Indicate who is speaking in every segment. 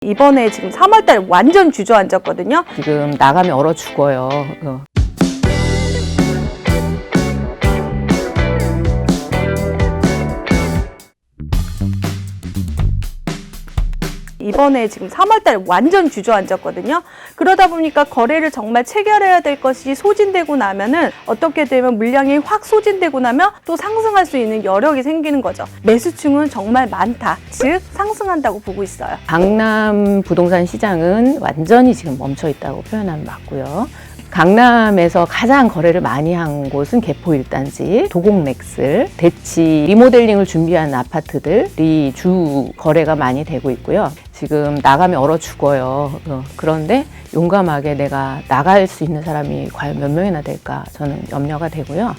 Speaker 1: 이번에 지금 3월달 완전 주저앉았거든요.
Speaker 2: 지금 나가면 얼어 죽어요.
Speaker 1: 이번에 지금 3월달 완전 주저앉았거든요. 그러다 보니까 거래를 정말 체결해야 될 것이 소진되고 나면은 어떻게 되면 물량이 확 소진되고 나면 또 상승할 수 있는 여력이 생기는 거죠. 매수층은 정말 많다. 즉 상승한다고 보고 있어요.
Speaker 2: 강남 부동산 시장은 완전히 지금 멈춰 있다고 표현하면 맞고요. 강남에서 가장 거래를 많이 한 곳은 개포 1단지, 도곡렉스, 대치, 리모델링을 준비한 아파트들이 주 거래가 많이 되고 있고요. 지금 나가면 얼어 죽어요. 그런데 용감하게 내가 나갈 수 있는 사람이 과연 몇 명이나 될까 저는 염려가 되고요.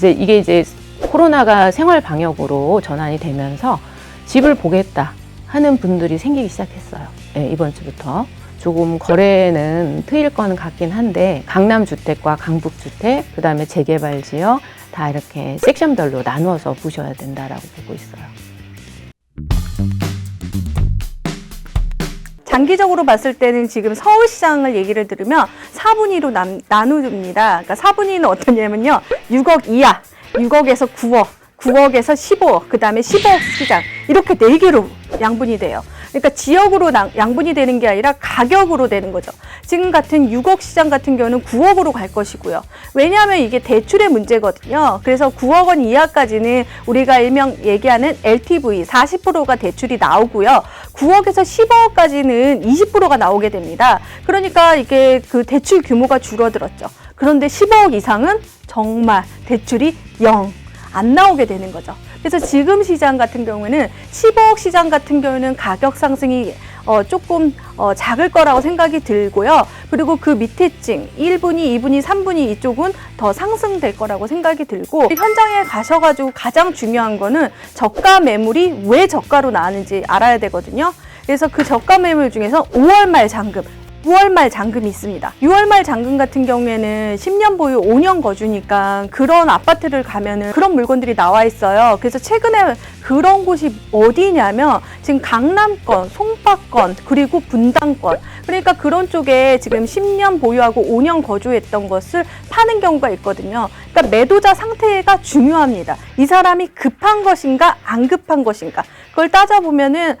Speaker 2: 이게 코로나가 생활 방역으로 전환이 되면서 집을 보겠다 하는 분들이 생기기 시작했어요. 네, 이번 주부터. 조금 거래는 트일 거는 같긴 한데 강남 주택과 강북 주택, 그다음에 재개발 지역 다 이렇게 섹션별로 나누어서 보셔야 된다라고 보고 있어요.
Speaker 1: 장기적으로 봤을 때는 지금 서울시장을 얘기를 들으면 4분의 2로 나누줍니다. 그러니까 4분의 2는 어떠냐면요. 6억 이하, 6억에서 9억, 9억에서 15억, 그 다음에 15억 시장 이렇게 4개로 양분이 돼요. 그러니까 지역으로 양분이 되는 게 아니라 가격으로 되는 거죠. 지금 같은 6억 시장 같은 경우는 9억으로 갈 것이고요. 왜냐하면 이게 대출의 문제거든요. 그래서 9억 원 이하까지는 우리가 일명 얘기하는 LTV 40%가 대출이 나오고요. 9억에서 15억까지는 20%가 나오게 됩니다. 그러니까 이게 그 대출 규모가 줄어들었죠. 그런데 15억 이상은 정말 대출이 0. 안 나오게 되는 거죠. 그래서 지금 시장 같은 경우에는 15억 시장 같은 경우는 가격 상승이 조금 작을 거라고 생각이 들고요. 그리고 그 밑에 층 1분위, 2분위, 3분위 이쪽은 더 상승될 거라고 생각이 들고 현장에 가셔가지고 가장 중요한 거는 저가 매물이 왜 저가로 나왔는지 알아야 되거든요. 그래서 그 저가 매물 중에서 5월 말 잔금 6월 말 잔금이 있습니다. 6월 말 잔금 같은 경우에는 10년 보유 5년 거주니까 그런 아파트를 가면은 그런 물건들이 나와 있어요. 그래서 최근에 그런 곳이 어디냐면 지금 강남권, 송파권, 그리고 분당권. 그러니까 그런 쪽에 지금 10년 보유하고 5년 거주했던 것을 파는 경우가 있거든요. 그러니까 매도자 상태가 중요합니다. 이 사람이 급한 것인가 안 급한 것인가. 그걸 따져보면은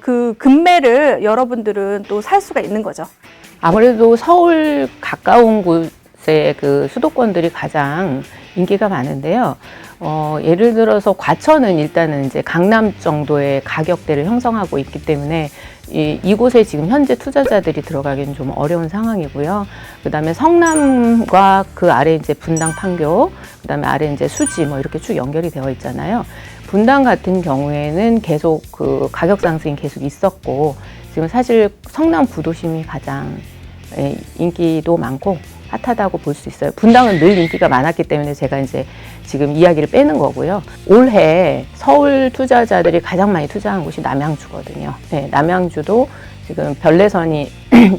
Speaker 1: 그 금매를 여러분들은 또 살 수가 있는 거죠.
Speaker 2: 아무래도 서울 가까운 곳의 그 수도권들이 가장 인기가 많은데요. 예를 들어서 과천은 일단은 이제 강남 정도의 가격대를 형성하고 있기 때문에 이곳에 지금 현재 투자자들이 들어가기는 좀 어려운 상황이고요. 그 다음에 성남과 그 아래 이제 분당 판교, 그 다음에 아래 이제 수지 뭐 이렇게 쭉 연결이 되어 있잖아요. 분당 같은 경우에는 계속 그 가격 상승이 계속 있었고, 지금 사실 성남 구도심이 가장 인기도 많고 핫하다고 볼 수 있어요. 분당은 늘 인기가 많았기 때문에 제가 이제 지금 이야기를 빼는 거고요. 올해 서울 투자자들이 가장 많이 투자한 곳이 남양주거든요. 네, 남양주도 지금 별내선이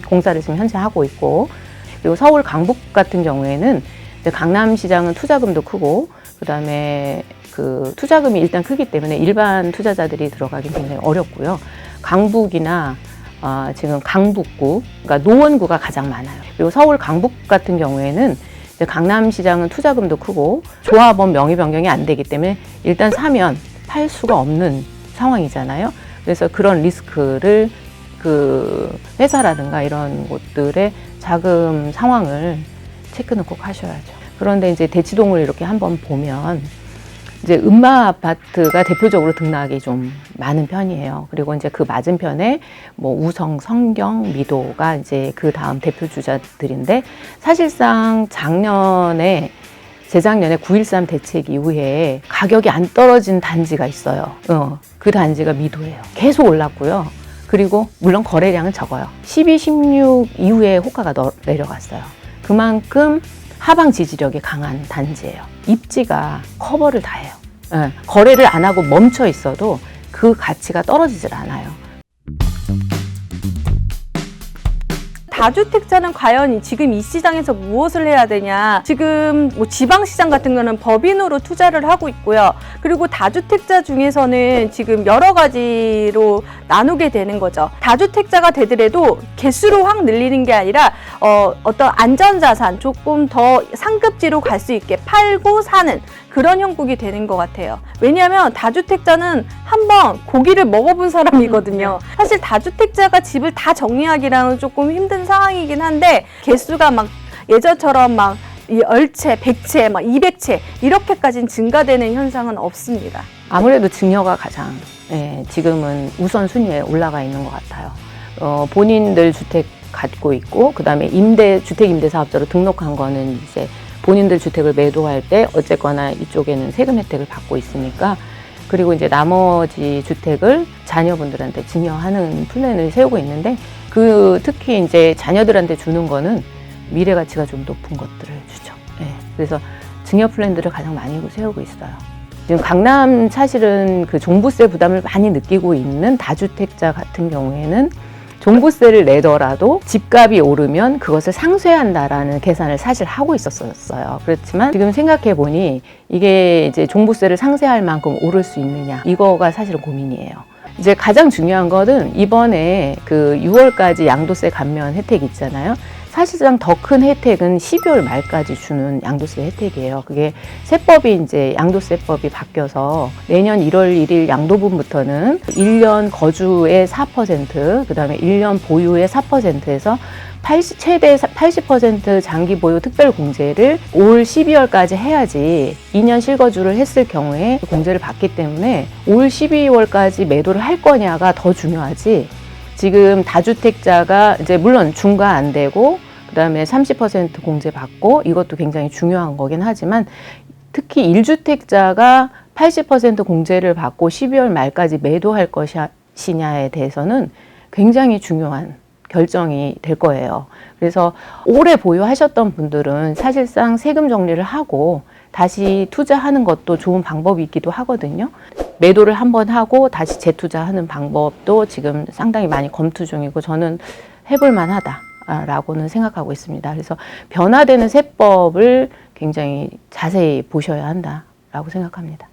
Speaker 2: 공사를 지금 현재 하고 있고, 그리고 서울 강북 같은 경우에는 이제 강남시장은 투자금도 크고, 그 다음에 그 투자금이 일단 크기 때문에 일반 투자자들이 들어가긴 굉장히 어렵고요. 강북이나 지금 강북구, 그러니까 노원구가 가장 많아요. 그리고 서울 강북 같은 경우에는 이제 강남시장은 투자금도 크고 조합원 명의 변경이 안 되기 때문에 일단 사면 팔 수가 없는 상황이잖아요. 그래서 그런 리스크를 그 회사라든가 이런 곳들의 자금 상황을 체크는 꼭 하셔야죠. 그런데 이제 대치동을 이렇게 한번 보면 이제 음마 아파트가 대표적으로 등락이 좀 많은 편이에요. 그리고 이제 그 맞은편에 뭐 우성, 성경, 미도가 이제 그 다음 대표 주자들인데, 사실상 재작년에 9.13 대책 이후에 가격이 안 떨어진 단지가 있어요. 그 단지가 미도예요. 계속 올랐고요. 그리고 물론 거래량은 적어요. 12, 16 이후에 호가가 내려갔어요. 그만큼 하방 지지력이 강한 단지예요. 입지가 커버를 다 해요. 거래를 안 하고 멈춰 있어도 그 가치가 떨어지질 않아요.
Speaker 1: 다주택자는 과연 지금 이 시장에서 무엇을 해야 되냐. 지금 뭐 지방시장 같은 거는 법인으로 투자를 하고 있고요. 그리고 다주택자 중에서는 지금 여러 가지로 나누게 되는 거죠. 다주택자가 되더라도 개수로 확 늘리는 게 아니라 어떤 안전자산 조금 더 상급지로 갈 수 있게 팔고 사는 그런 형국이 되는 것 같아요. 왜냐하면 다주택자는 한번 고기를 먹어본 사람이거든요. 사실 다주택자가 집을 다 정리하기랑은 조금 힘든 상황이긴 한데 개수가 막 예전처럼 막 10채, 100채, 막 200채 이렇게까지는 증가되는 현상은 없습니다.
Speaker 2: 아무래도 증여가 가장 지금은 우선순위에 올라가 있는 것 같아요. 본인들 주택 갖고 있고 그다음에 주택임대사업자로 등록한 거는 이제 본인들 주택을 매도할 때 어쨌거나 이쪽에는 세금 혜택을 받고 있으니까 그리고 이제 나머지 주택을 자녀분들한테 증여하는 플랜을 세우고 있는데 특히 이제 자녀들한테 주는 거는 미래 가치가 좀 높은 것들을 주죠. 그래서 증여 플랜들을 가장 많이 세우고 있어요. 지금 강남 사실은 그 종부세 부담을 많이 느끼고 있는 다주택자 같은 경우에는 종부세를 내더라도 집값이 오르면 그것을 상쇄한다라는 계산을 사실 하고 있었어요. 그렇지만 지금 생각해 보니 이게 이제 종부세를 상쇄할 만큼 오를 수 있느냐 이거가 사실은 고민이에요. 이제 가장 중요한 거는 이번에 그 6월까지 양도세 감면 혜택 있잖아요. 사실상 더 큰 혜택은 12월 말까지 주는 양도세 혜택이에요. 그게 세법이 이제 양도세법이 바뀌어서 내년 1월 1일 양도분부터는 1년 거주의 4%, 그 다음에 1년 보유의 4%에서 최대 80% 장기 보유 특별 공제를 올 12월까지 해야지 2년 실거주를 했을 경우에 공제를 받기 때문에 올 12월까지 매도를 할 거냐가 더 중요하지. 지금 다주택자가 이제 물론 중과 안 되고 그다음에 30% 공제 받고 이것도 굉장히 중요한 거긴 하지만 특히 1주택자가 80% 공제를 받고 12월 말까지 매도할 것이냐에 대해서는 굉장히 중요한 결정이 될 거예요. 그래서 오래 보유하셨던 분들은 사실상 세금 정리를 하고 다시 투자하는 것도 좋은 방법이기도 하거든요. 매도를 한번 하고 다시 재투자하는 방법도 지금 상당히 많이 검토 중이고 저는 해볼 만하다라고는 생각하고 있습니다. 그래서 변화되는 세법을 굉장히 자세히 보셔야 한다라고 생각합니다.